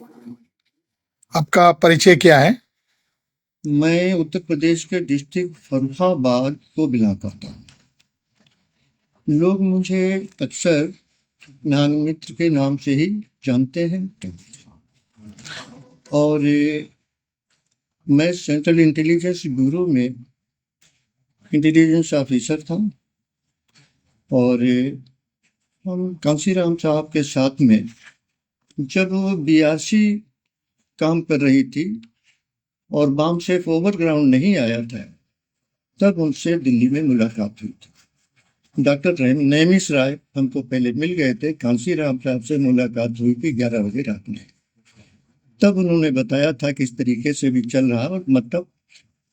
आपका परिचय क्या है? मैं उत्तर प्रदेश के डिस्ट्रिक्ट फर्रुखाबाद को बिलोंग करता हूँ। लोग मुझे अक्सर नागमित्र के नाम से ही जानते हैं। और मैं सेंट्रल इंटेलिजेंस ब्यूरो में इंटेलिजेंस ऑफिसर था। और हम कांसीराम साहब के साथ में जब वो बीआरसी काम कर रही थी और बॉम्ब सेफ ओवरग्राउंड नहीं आया था, तब उनसे दिल्ली में मुलाकात हुई थी। डॉक्टर नैमिष राय हमको पहले मिल गए थे। कांसीराम साहब से मुलाकात हुई थी 11 बजे रात में। तब उन्होंने बताया था किस तरीके से भी चल रहा, और मतलब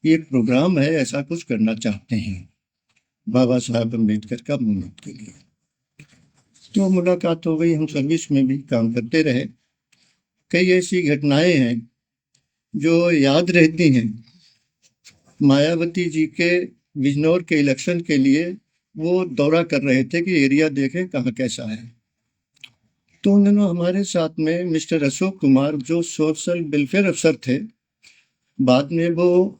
ये प्रोग्राम है, ऐसा कुछ करना चाहते हैं बाबा साहब अम्बेडकर का मूवमेंट के लिए। तो मुलाकात हो गई। हम सर्विस में भी काम करते रहे। कई ऐसी घटनाएं हैं जो याद रहती हैं। मायावती जी के बिजनौर के इलेक्शन के लिए वो दौरा कर रहे थे कि एरिया देखें कहाँ कैसा है। तो उन दिनों हमारे साथ में मिस्टर अशोक कुमार, जो सोशल वेलफेयर अफसर थे, बाद में वो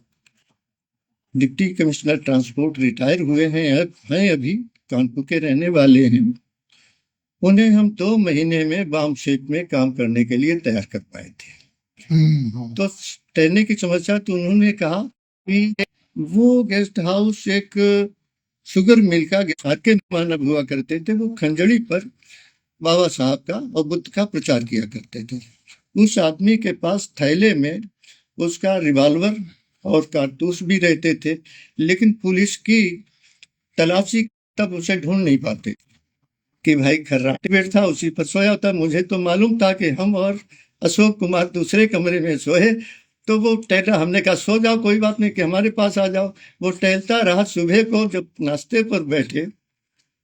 डिप्टी कमिश्नर ट्रांसपोर्ट रिटायर हुए हैं अभी कानपुर के रहने वाले हैं। उन्हें हम 2 महीने में बॉम्ब शेप में काम करने के लिए तैयार कर पाए थे। तो ठहरने की समस्या, तो उन्होंने कहा कि वो गेस्ट हाउस एक शुगर मिल का के मानव हुआ करते थे। वो खंजड़ी पर बाबा साहब का और बुद्ध का प्रचार किया करते थे। उस आदमी के पास थैले में उसका रिवॉल्वर और कारतूस भी रहते थे, लेकिन पुलिस की तलाशी तब उसे ढूंढ नहीं पाते कि भाई खर्राटे बेड था, उसी पर सोया था। मुझे तो मालूम था कि हम और अशोक कुमार दूसरे कमरे में सोए। तो वो टहला, हमने कहा सो जाओ, कोई बात नहीं, कि हमारे पास आ जाओ। वो टहलता रहा। सुबह को जब नाश्ते पर बैठे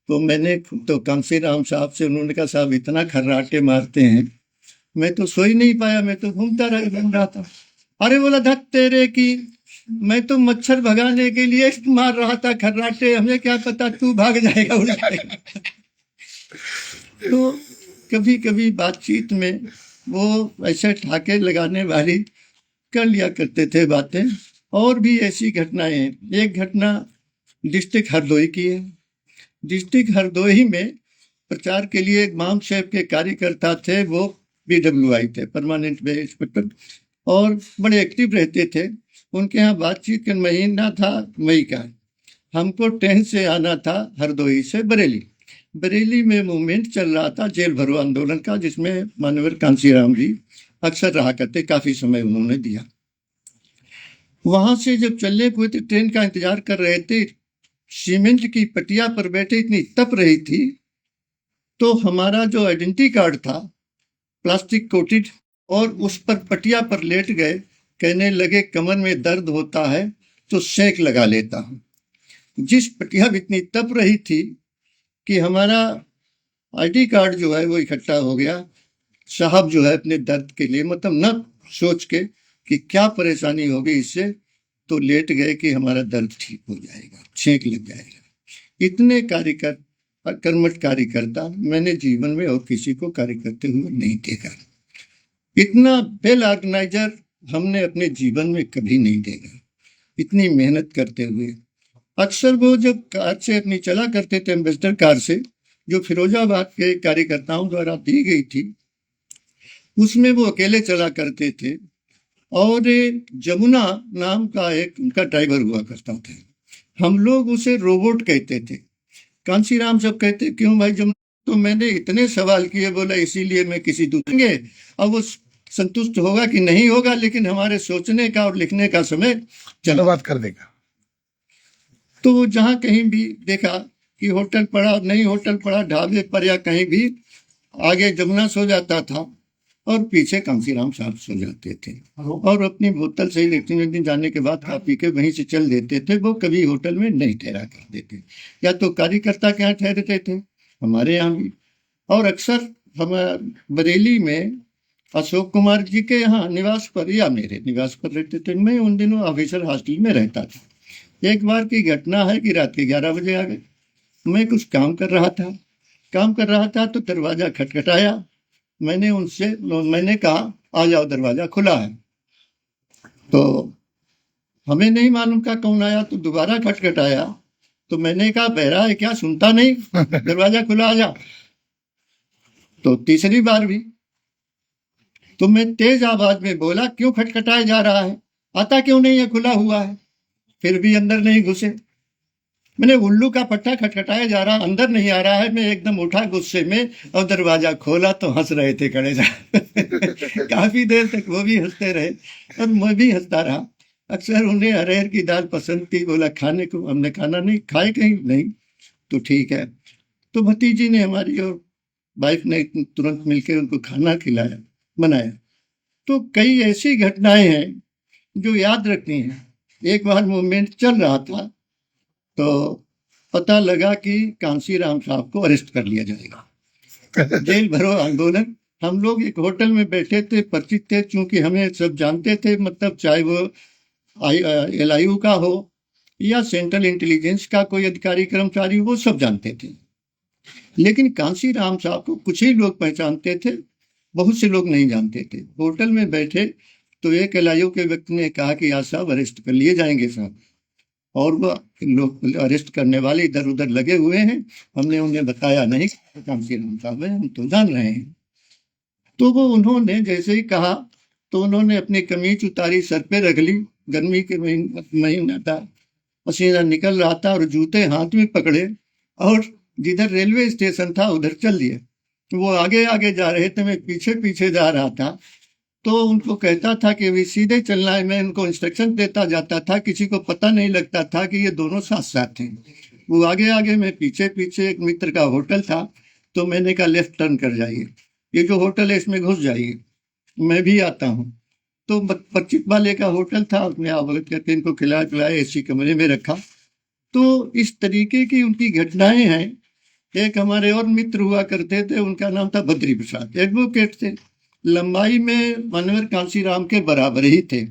तो मैंने तो कांसीराम साहब से, उन्होंने कहा साहब इतना खर्राटे मारते हैं, मैं तो सो ही नहीं पाया, मैं तो घूम रहा था। अरे बोला धत तेरे की, मैं तो मच्छर भगाने के लिए मार रहा था खर्राटे, हमें क्या पता तू भाग जाएगा उड़ जाएगा। तो कभी कभी बातचीत में वो ऐसे ठाके लगाने वाली कर लिया करते थे बातें। और भी ऐसी घटनाएं हैं। एक घटना डिस्ट्रिक्ट हरदोई की है। डिस्ट्रिक्ट हरदोई में प्रचार के लिए एक बॉम्ब शेप के कार्यकर्ता थे। वो PWI थे, परमानेंट इंस्पेक्टर, और बड़े एक्टिव रहते थे। उनके यहाँ बातचीत का महीना था मई का। हमको ट्रेन से आना था हरदोई से बरेली। बरेली में मूवमेंट चल रहा था जेल भरो आंदोलन का, जिसमें मानवर कांसीराम जी अक्सर रहा करते, काफी समय उन्होंने दिया। वहां से जब चलने को थे, ट्रेन का इंतजार कर रहे थे, सीमेंट की पटिया पर बैठे, इतनी तप रही थी, तो हमारा जो आइडेंटिटी कार्ड था प्लास्टिक कोटेड, और उस पर पटिया पर लेट गए। कहने लगे कमर में दर्द होता है तो सेंक लगा लेता हूं। जिस पटिया में इतनी तप रही थी कि हमारा आईडी कार्ड जो है वो इकट्ठा हो गया। साहब जो है अपने दर्द के लिए, मतलब न सोच के कि क्या परेशानी होगी इससे, तो लेट गए कि हमारा दर्द ठीक हो जाएगा, छेंक लग जाएगा। इतने कर्मठ कार्यकर्ता मैंने जीवन में और किसी को कार्य करते हुए नहीं देखा। इतना वेल ऑर्गेनाइजर हमने अपने जीवन में कभी नहीं देखा, इतनी मेहनत करते हुए। अक्सर वो जब कार से अपनी चला करते थे, एम्बेसडर कार से, जो फिरोजाबाद के कार्यकर्ताओं द्वारा दी गई थी, उसमें वो अकेले चला करते थे। और जमुना नाम का एक उनका ड्राइवर हुआ करता था। हम लोग उसे रोबोट कहते थे। कांसीराम सब कहते क्यों भाई जमुना? तो मैंने इतने सवाल किए, बोला इसीलिए मैं किसी दूसरे, अब वो संतुष्ट होगा कि नहीं होगा, लेकिन हमारे सोचने का और लिखने का समय चला बात कर देगा। तो जहां कहीं भी देखा कि होटल पड़ा, नहीं होटल पड़ा, ढाबे पर या कहीं भी, आगे जमुना सो जाता था और पीछे कांसीराम साहब सो जाते थे। और अपनी बोतल से लेटरिन जाने के बाद खा पी के वहीं से चल देते थे। वो कभी होटल में नहीं ठहरा करते थे, या तो कार्यकर्ता के यहाँ ठहरते थे, हमारे यहाँ भी। और अक्सर हम बरेली में अशोक कुमार जी के यहाँ निवास पर या मेरे निवास पर रहते थे। मैं उन दिनों ऑफिसर हॉस्टल में रहता था। एक बार की घटना है कि रात के 11 बजे आ गए। मैं कुछ काम कर रहा था तो दरवाजा खटखटाया। मैंने कहा आ जाओ, दरवाजा खुला है। तो हमें नहीं मालूम का कौन आया, तो दोबारा खटखटाया। तो मैंने कहा बहरा है क्या, सुनता नहीं, दरवाजा खुला, आ जा। तो तीसरी बार भी तो मैं तेज आवाज में बोला, क्यों खटखटाया जा रहा है, आता क्यों नहीं है, खुला हुआ है। फिर भी अंदर नहीं घुसे। मैंने उल्लू का पट्टा, खटखटाया जा रहा, अंदर नहीं आ रहा है। मैं एकदम उठा गुस्से में और दरवाजा खोला तो हंस रहे थे खड़े काफी देर तक वो भी हंसते रहे और मैं भी हंसता रहा। अक्सर उन्हें अरहर की दाल पसंद थी। बोला खाने को, हमने खाना नहीं खाए, कहीं नहीं, तो ठीक है। तो भतीजी ने हमारी और वाइफ ने तुरंत मिलकर उनको खाना खिलाया, बनाया। तो कई ऐसी घटनाएं हैं जो याद रखनी है। एक बार मूवमेंट चल रहा था तो पता लगा कि कांसीराम साहब को अरेस्ट कर लिया जाएगा। जेल भरो आंदोलन। हम लोग एक होटल में बैठे थे, परिचित थे, चूंकि हमें सब जानते थे, मतलब चाहे वो LIU का हो या सेंट्रल इंटेलिजेंस का कोई अधिकारी कर्मचारी, वो सब जानते थे। लेकिन कांसीराम साहब को कुछ ही लोग पहचानते थे, बहुत से लोग नहीं जानते थे। होटल में बैठे तो एक LIU के व्यक्ति ने कहा कि आज साहब अरेस्ट कर लिए जाएंगे साहब, और वो लोग अरेस्ट करने वाले इधर उधर लगे हुए हैं। हमने उन्हें बताया नहीं कांसीराम साहब है, हम तो जान रहे हैं। तो वो उन्होंने जैसे ही कहा तो उन्होंने अपनी कमीज उतारी, सर पे रख ली। गर्मी के महीना था, पसीना निकल रहा था, और जूते हाथ में पकड़े और जिधर रेलवे स्टेशन था उधर चल दिए। वो आगे आगे जा रहे थे, मैं पीछे पीछे जा रहा था। तो उनको कहता था कि अभी सीधे चलना है, मैं उनको इंस्ट्रक्शन देता जाता था। किसी को पता नहीं लगता था कि ये दोनों साथ साथ थे। वो आगे आगे, मैं पीछे पीछे। एक मित्र का होटल था तो मैंने कहा लेफ्ट टर्न कर जाइए, ये जो होटल है इसमें घुस जाइए, मैं भी आता हूँ। तो परिचित वाले का होटल था, उसने अवगत करके इनको खिलाया पिलाया, एसी कमरे में रखा। तो इस तरीके की उनकी घटनाएं हैं। एक हमारे और मित्र हुआ करते थे, उनका नाम था बद्री प्रसाद, एडवोकेट थे, लंबाई में मानवर कांसीराम के बराबर ही थे,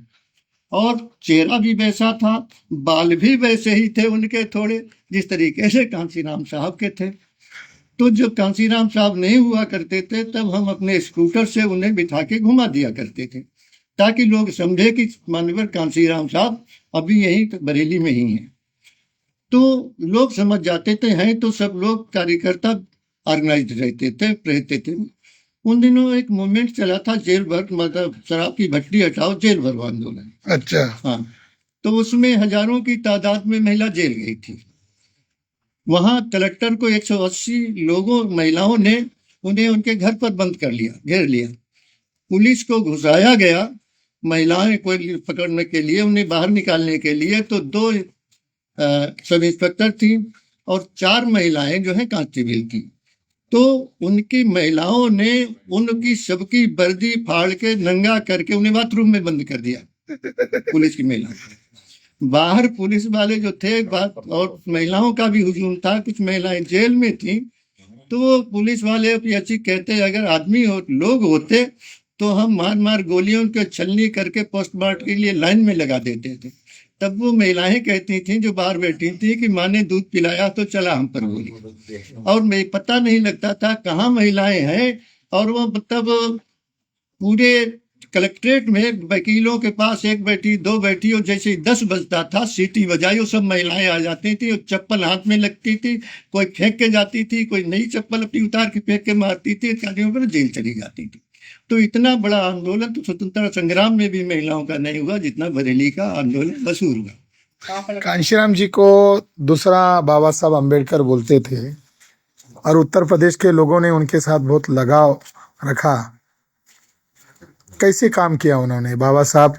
और चेहरा भी वैसा था, बाल भी वैसे ही थे उनके, थोड़े जिस तरीके से कांसीराम साहब के थे। तो जब कांसीराम साहब नहीं हुआ करते थे तब हम अपने स्कूटर से उन्हें बिठा के घुमा दिया करते थे, ताकि लोग समझे कि मानवर कांसीराम साहब अभी यहीं बरेली में ही हैं। तो लोग समझ जाते थे, हैं तो सब लोग कार्यकर्ता ऑर्गेनाइज रहते थे। उन दिनों एक मूवमेंट चला था, जेल भर, मतलब शराब की भट्टी हटाओ जेल भरो आंदोलन। अच्छा। हाँ, तो उसमें हजारों की तादाद में महिला जेल गई थी। वहां कलेक्टर को 180 लोगों, महिलाओं ने उन्हें उनके घर पर बंद कर लिया, घेर लिया। पुलिस को घुसाया गया महिलाएं को पकड़ने के लिए, उन्हें बाहर निकालने के लिए। तो 2 सब इंस्पेक्टर थी और 4 महिलाएं जो है कांस्टेबल की। तो उनकी महिलाओं ने उनकी सबकी वर्दी फाड़ के नंगा करके उन्हें बाथरूम में बंद कर दिया, पुलिस की महिलाओं। बाहर पुलिस वाले जो थे, बात और महिलाओं का भी हुजूम था, कुछ महिलाएं जेल में थी। तो पुलिस वाले ऐसी कहते, अगर आदमी हो, लोग होते तो हम मार मार गोलियों के छलनी करके पोस्टमार्टम के लिए लाइन में लगा देते थे। तब वो महिलाएं कहती थी जो बाहर बैठी थी कि माँ ने दूध पिलाया तो चला हम पर गोली। और मैं पता नहीं लगता था कहाँ महिलाएं हैं। और वो मतलब पूरे कलेक्ट्रेट में वकीलों के पास एक बैठी, 2 बैठी, और जैसे ही 10 बजता था सीटी बजाई, वो सब महिलाएं आ जाती थी, और चप्पल हाथ में लगती थी, कोई फेंक के जाती थी, कोई नई चप्पल अपनी उतार के फेंक के मारती थी, कादियों पर जेल चली जाती थी। तो इतना बड़ा आंदोलन तो स्वतंत्रता संग्राम में भी महिलाओं का नहीं हुआ जितना बरेली का आंदोलन मशहूर हुआ। कांशीराम जी को दूसरा बाबा साहब अम्बेडकर बोलते थे, और उत्तर प्रदेश के लोगों ने उनके साथ बहुत लगाव रखा। कैसे काम किया उन्होंने? बाबा साहब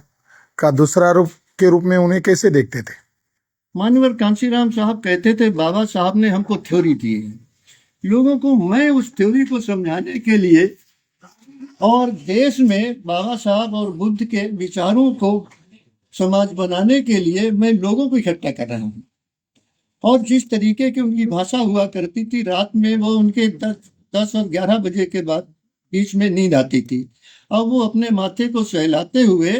का दूसरा रूप के रूप में उन्हें कैसे देखते थे? मानवर कांशीराम साहब कहते थे, बाबा साहब ने हमको थ्योरी दी है लोगों को, मैं उस थ्योरी को समझाने के लिए और देश में बाबा साहब और बुद्ध के विचारों को समाज बनाने के लिए मैं लोगों को इकट्ठा कर रहा हूँ। और जिस तरीके की उनकी भाषा हुआ करती थी, रात में वो उनके 10 और 11 बजे के बाद बीच में नींद आती थी, और वो अपने माथे को सहलाते हुए,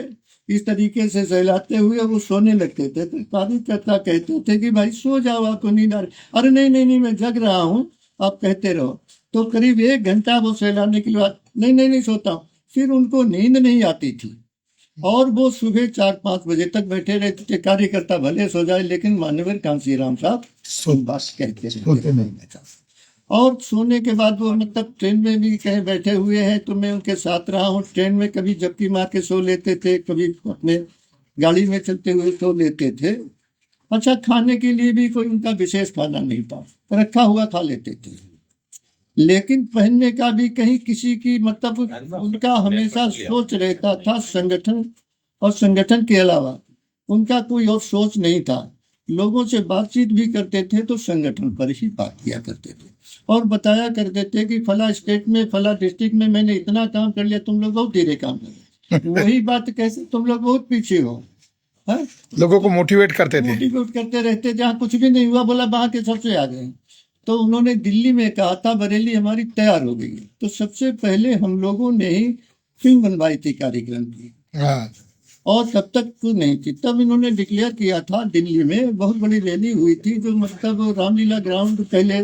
इस तरीके से सहलाते हुए वो सोने लगते थे। तो कार्यकर्ता कहते थे कि भाई सो जाओ, आपको नींद आ रही। अरे नहीं नहीं नहीं, मैं जग रहा हूँ, आप कहते रहो। तो करीब 1 घंटा वो सहलाने के बाद नहीं नहीं नहीं सोता हूँ। फिर उनको नींद नहीं आती थी और वो सुबह 4-5 बजे तक बैठे रहते थे। कार्यकर्ता भले सो जाए लेकिन मान्यवर कांसीराम साहब बस कहते सोते नहीं। रहते। और सोने के बाद वो मतलब ट्रेन में भी कहीं बैठे हुए हैं तो मैं उनके साथ रहा हूँ। ट्रेन में कभी झपकी मार के सो लेते थे, कभी अपने गाड़ी में चलते हुए सो लेते थे। अच्छा, खाने के लिए भी कोई उनका विशेष खाना नहीं था, रखा हुआ खा लेते थे। लेकिन पहनने का भी कहीं किसी की मतलब उनका हमेशा सोच रहता था संगठन, और संगठन के अलावा उनका कोई और सोच नहीं था। लोगों से बातचीत भी करते थे तो संगठन पर ही बात किया करते थे और बताया करते थे कि फला स्टेट में फला डिस्ट्रिक्ट में मैंने इतना काम कर लिया, तुम लोग बहुत धीरे काम कर रहे हो। वही बात कैसे तुम लोग बहुत पीछे हो। हाँ? लोगों को मोटिवेट करते थे। मोटिवेट करते रहते, जहाँ कुछ भी नहीं हुआ बोला वहां के सबसे आगे हैं। तो उन्होंने दिल्ली में कहा था बरेली हमारी तैयार हो गई है। तो सबसे पहले हम लोगों ने ही फिल्म बनवाई थी कार्यक्रम की, हाँ, और तब तक तो नहीं थी। तब इन्होंने डिक्लेयर किया था, दिल्ली में बहुत बड़ी रैली हुई थी जो मतलब रामलीला ग्राउंड पहले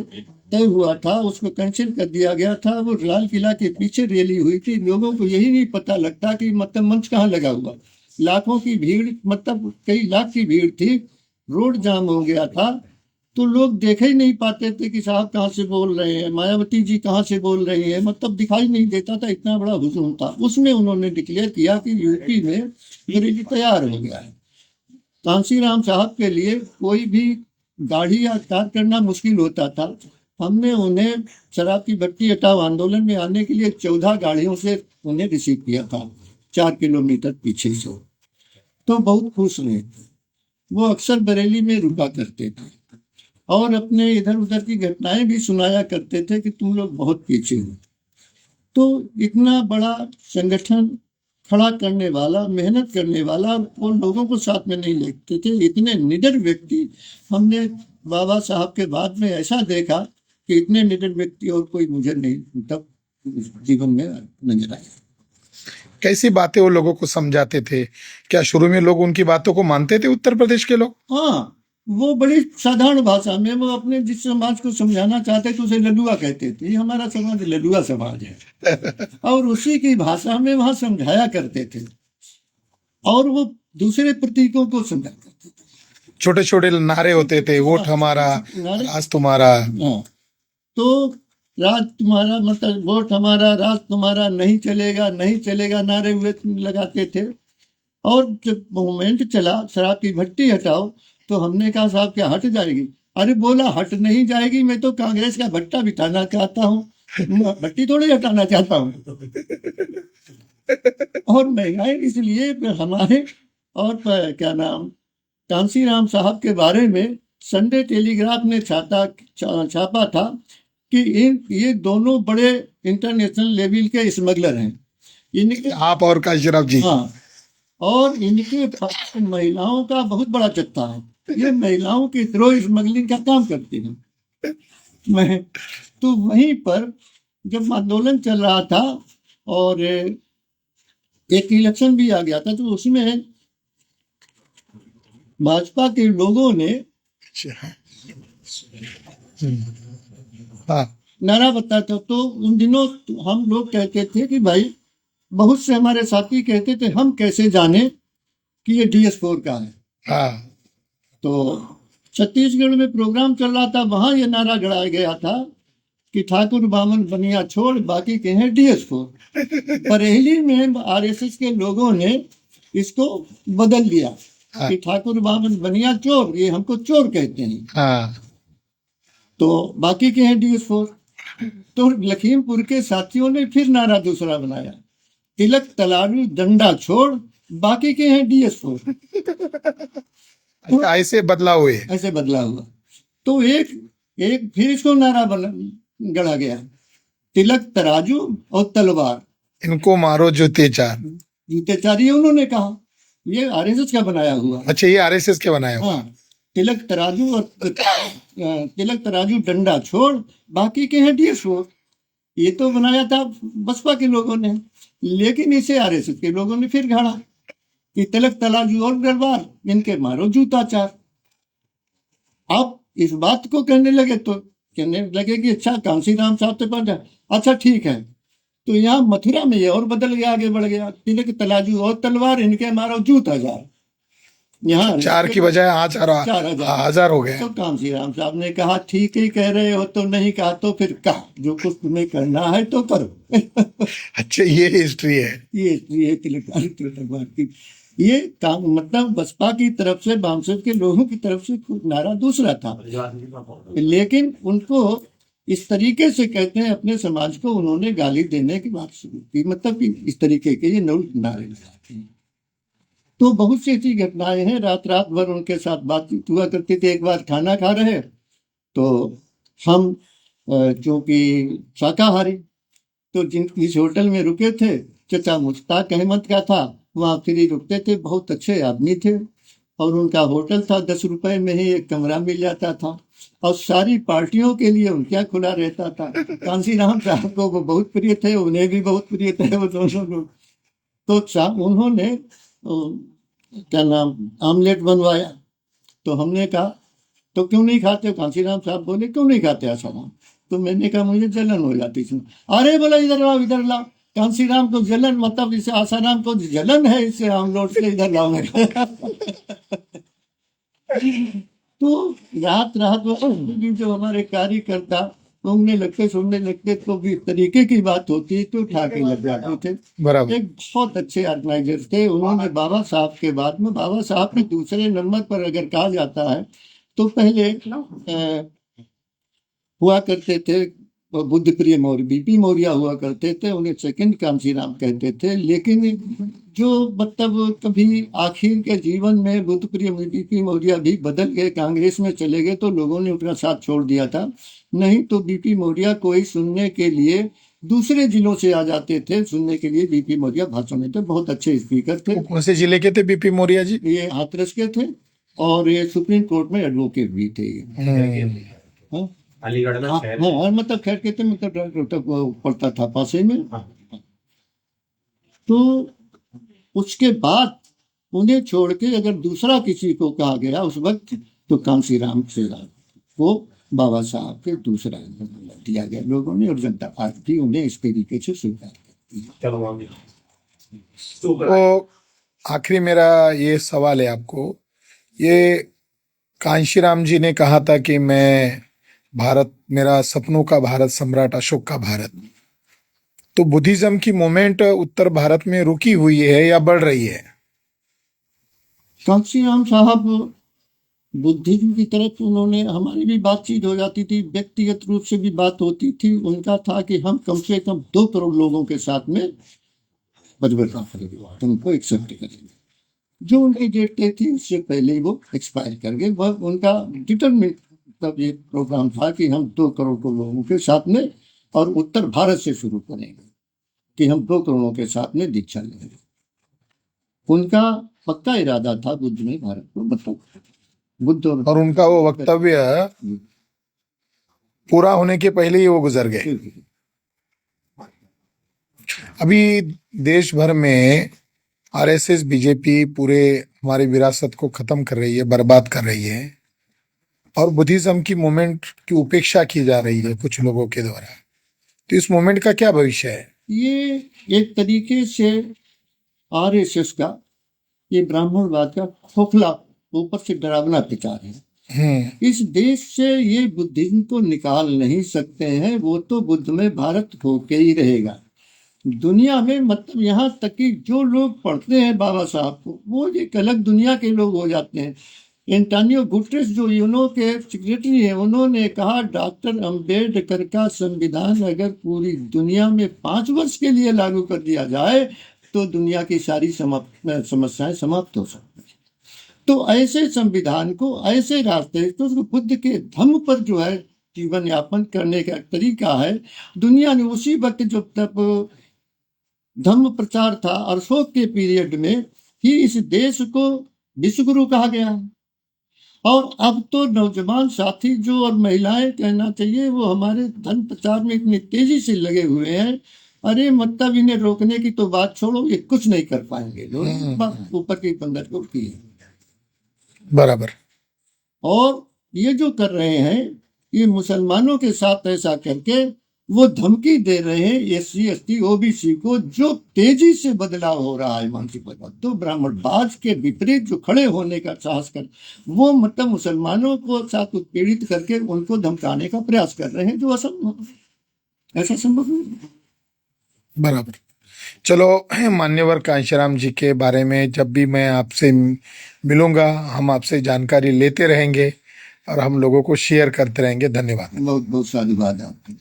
तय हुआ था, उसको कैंसिल कर दिया गया था। वो लाल किला के पीछे रैली हुई थी। लोगों को यही नहीं पता लगता कि मतलब मंच कहाँ लगा हुआ। लाखों की भीड़, मतलब कई लाख की भीड़ थी, रोड जाम हो गया था। तो लोग देख ही नहीं पाते थे कि साहब कहाँ से बोल रहे हैं, मायावती जी कहाँ से बोल रही है, मतलब दिखाई नहीं देता था, इतना बड़ा हुजूम था। उसमें उन्होंने डिक्लेयर किया कि यूपी में बरेली तैयार हो गया है। कांसीराम साहब के लिए कोई भी गाड़ी या कार करना मुश्किल होता था। हमने उन्हें शराब की भट्टी हटाओ आंदोलन में आने के लिए 14 गाड़ियों से उन्हें रिसीव किया था, 4 किलोमीटर पीछे से। तो बहुत खुश रहे। वो अक्सर बरेली में रुका करते थे और अपने इधर उधर की घटनाएं भी सुनाया करते थे कि तुम लोग बहुत पीछे हो। तो इतना बड़ा संगठन खड़ा करने वाला, मेहनत करने वाला, वो लोगों को साथ में नहीं लेते थे। इतने निडर व्यक्ति हमने बाबा साहब के बाद में ऐसा देखा कि इतने निडर व्यक्ति और कोई मुझे नहीं मतलब जीवन में नजर आया। कैसी बातें वो लोगों को समझाते थे? क्या शुरू में लोग उनकी बातों को मानते थे, उत्तर प्रदेश के लोग? हाँ, वो बड़ी साधारण भाषा में वो अपने जिस समाज को समझाना चाहते थे उसे लडुआ कहते थे। ये हमारा समाज लडुआ समाज है और उसी की भाषा में वहां समझाया करते थे और वो दूसरे प्रतीकों को समझा करते थे। छोटे छोटे नारे होते थे, वोट हमारा, राज तुम्हारा। हाँ, तो राज तुम्हारा मतलब वोट हमारा, राज तुम्हारा, नहीं चलेगा नहीं चलेगा नारे हुए लगाते थे। और जब मूवमेंट चला शराब की भट्टी हटाओ तो हमने कहा साहब क्या हट जाएगी? अरे बोला हट नहीं जाएगी, मैं तो कांग्रेस का भट्टा बिठाना चाहता हूँ, भट्टी थोड़ी हटाना चाहता हूँ। और महंगाई इसलिए हमारे और क्या नाम कांसीराम साहब के बारे में संडे टेलीग्राफ ने छापा था कि ये दोनों बड़े इंटरनेशनल लेवल के स्मगलर हैं। इनके आप और काशीराम जी। हाँ, और इनके पास महिलाओं का बहुत बड़ा जत्था है। ये महिलाओं की थ्रो स्मगलिंग का काम करती हैं। मैं तो वहीं पर जब आंदोलन चल रहा था और एक इलेक्शन भी आ गया था तो उसमें भाजपा के लोगों ने हाँ, नारा बताया था। तो उन दिनों हम लोग कहते थे कि भाई, बहुत से हमारे साथी कहते थे हम कैसे जाने कि ये DS4 का है। हाँ, तो छत्तीसगढ़ में प्रोग्राम चल रहा था, वहां ये नारा गड़ाया गया था कि ठाकुर बामन बनिया छोड़ बाकी के हैं DS4। बरेली में RSS के लोगों ने इसको बदल दिया कि ठाकुर बामन बनिया चोर, ये हमको चोर कहते हैं, हाँ, तो बाकी के हैं DS4। तो लखीमपुर के साथियों ने फिर नारा दूसरा बनाया, तिलक तलारू डंडा छोड़ बाकी के हैं DS4। अच्छा, ऐसे बदलाव हुए। ऐसे बदला हुआ। तो एक एक फिर इसको नारा गढ़ा गया, तिलक तराजू और तलवार, इनको मारो जूते चार। जूते चार ये उन्होंने कहा, ये RSS का बनाया हुआ। अच्छा, ये RSS के बनाया हुआ। हाँ, तिलक तराजू और तिलक तराजू डंडा छोड़ बाकी के हैं DS4। ये तो बनाया था बसपा के लोगों ने, लेकिन इसे RSS के लोगों ने फिर गढ़ा कि तिलक तराजू और गरबार, इनके मारो जूता चार। अब इस बात को कहने लगे तो कहने लगे कि अच्छा कांसीराम साहब से पढ़ रहे, अच्छा ठीक है। तो यहाँ मथुरा में ये और बदल गया, आगे बढ़ गया, तिलक तराजू और तलवार इनके मारो जूत हजार। यहाँ 4 की बजाय 4,000। 1000 हो गए। तो कांसीराम साहब ने कहा ठीक ही कह रहे हो, तो नहीं कहा तो फिर कहा जो कुछ तुम्हें करना है तो करो। अच्छा, ये हिस्ट्री है। ये तिलक की ये काम मतलब बसपा की तरफ से, बामसेब के लोगों की तरफ से नारा दूसरा था, लेकिन उनको इस तरीके से कहते हैं अपने समाज को उन्होंने गाली देने की बात शुरू की, मतलब कि इस तरीके के ये नारे लगाते हैं। तो बहुत सी ऐसी घटनाएं हैं, रात रात भर उनके साथ बातचीत हुआ करती थी। एक बार खाना खा रहे तो हम चूंकि शाकाहारी, तो जिस होटल में रुके थे चचा मुश्ताक अहमद का था, वहाँ फ्री रुकते थे, बहुत अच्छे आदमी थे, और उनका होटल था, 10 रुपए में ही एक कमरा मिल जाता था, और सारी पार्टियों के लिए उनके यहाँ खुला रहता था। कांसीराम साहब को वो बहुत प्रिय थे, उन्हें भी बहुत प्रिय थे वो दोनों लोग। तो उन्होंने क्या नाम आमलेट बनवाया, तो हमने कहा तो क्यों नहीं खाते? कांसीराम साहब बोले क्यों नहीं खाते आसाराम? तो मैंने कहा मुझे जलन हो जाती थी। अरे बोला इधर लाओ, इधर लाओ। कांसीराम को जलन, मतलब इसे आसाराम को जलन है, इससे हम लौट के इधर लाओ। तो रात रात वो जो हमारे कार्यकर्ता सुनने लगते तो भी तरीके की बात होती तो उठा के लग जाते थे। बराबर। एक बहुत अच्छे ऑर्गेनाइजर थे, उन्होंने बाबा साहब के बाद में, बाबा साहब के दूसरे नंबर पर अगर कहा जाता है तो पहले हुआ करते थे बुद्ध प्रिय मौर्य, बीपी मौर्य हुआ करते थे, उन्हें सेकंड कांसीराम कहते थे। लेकिन जो मतलब कभी आखिर के जीवन में बुद्ध प्रिय बीपी मौर्य भी बदल गए, कांग्रेस में चले गए, तो लोगों ने उनका साथ छोड़ दिया था। नहीं तो बीपी मौर्य कोई सुनने के लिए दूसरे जिलों से आ जाते थे सुनने के लिए। बीपी मौर्य भाषण में थे, बहुत अच्छे स्पीकर थे। कौन से जिले के थे बीपी मौर्य जी? ये हाथरस के थे, और ये सुप्रीम कोर्ट में एडवोकेट भी थे। हाँ? अलीगढ़ में हाँ, शहर हाँ, मतलब खैर कहते मतलब वो पढ़ता था पासे में। तो उसके बाद उन्हें छोड़ के अगर दूसरा किसी को कहा गया उस वक्त, तो कांसीराम से वो बाबा साहब के दूसरा दिया गया लोगों ने, और जनता पार्टी उन्हें इस तरीके से स्वीकार करती है। चलो आगे। तो आखिरी मेरा ये सवाल है आपको, ये कांशीराम जी ने कहा था कि मैं भारत, मेरा सपनों का भारत, सम्राट अशोक का भारत। तो बुद्धिज्म की मूवमेंट उत्तर भारत में रुकी हुई है या बढ़ रही है? कांसीराम साहब बुद्धिज्म की तरफ उन्होंने, हमारी भी बातचीत हो जाती थी, व्यक्तिगत रूप से भी बात होती थी। उनका था कि हम कम से कम 2 करोड़ लोगों के साथ में परिवर्तन करेंगे, उनको एक्सेप्ट करेंगे। जो उनकी डेट तय थी उससे पहले ही वो एक्सपायर कर गए। वह उनका डिटरमिन तब ये प्रोग्राम था कि हम 2 करोड़ को लोगों के साथ में, और उत्तर भारत से शुरू करेंगे कि हम 2 करोड़ों के साथ में दीक्षा लेंगे। उनका पक्का इरादा था बुद्ध में भारत को, मतलब बुद्ध और उनका वो वक्तव्य पूरा होने के पहले ही वो गुजर गए। अभी देश भर में आरएसएस, बीजेपी पूरे हमारी विरासत को खत्म कर रही है, बर्बाद कर रही है, और बुद्धिज्म की मूवमेंट की उपेक्षा की जा रही है कुछ लोगों के द्वारा। तो इस मूवमेंट का क्या भविष्य है? ये एक तरीके से आरएसएस का, ये ब्राह्मणवाद का खोखला, ऊपर से डरावना प्रचार है। इस देश से ये बुद्धिज्म को निकाल नहीं सकते हैं, वो तो बुद्ध में भारत होके ही रहेगा दुनिया में। मतलब यहाँ तक कि जो लोग पढ़ते हैं बाबा साहब को, वो एक अलग दुनिया के लोग हो जाते हैं। एंटोनियो गुटेरेस जो यूनो के सेक्रेटरी हैं, उन्होंने कहा डॉक्टर अंबेडकर का संविधान अगर पूरी दुनिया में 5 वर्ष के लिए लागू कर दिया जाए तो दुनिया की सारी समस्याएं समाप्त हो सकती हैं। तो ऐसे संविधान को, ऐसे रास्ते, तो बुद्ध के धम्म पर जो है जीवन यापन करने का तरीका है। दुनिया ने उसी वक्त जो तब धम्म प्रचार था, अशोक के पीरियड में ही इस देश को विश्वगुरु कहा गया है। और अब तो नौजवान साथी जो, और महिलाएं कहना चाहिए, वो हमारे धर्म प्रचार में इतनी तेजी से लगे हुए हैं। अरे मतलब इन्हें रोकने की तो बात छोड़ो, ये कुछ नहीं कर पाएंगे लोग, ऊपर की पंगत की है। बराबर। और ये जो कर रहे हैं ये मुसलमानों के साथ ऐसा करके वो धमकी दे रहे हैं एससी एसटी ओबीसी को, जो तेजी से बदलाव हो रहा है मानसिक बदलाव। तो ब्राह्मणवाद के विपरीत जो खड़े होने का साहस कर, वो मतलब मुसलमानों को साथ उत्पीड़ित करके उनको धमकाने का प्रयास कर रहे हैं, जो असंभव है। ऐसा संभव नहीं। बराबर। चलो, मान्यवर कांशीराम जी के बारे में जब भी मैं आपसे मिलूंगा, हम आपसे जानकारी लेते रहेंगे और हम लोगों को शेयर करते रहेंगे। धन्यवाद। बहुत बहुत साधुवाद आपका।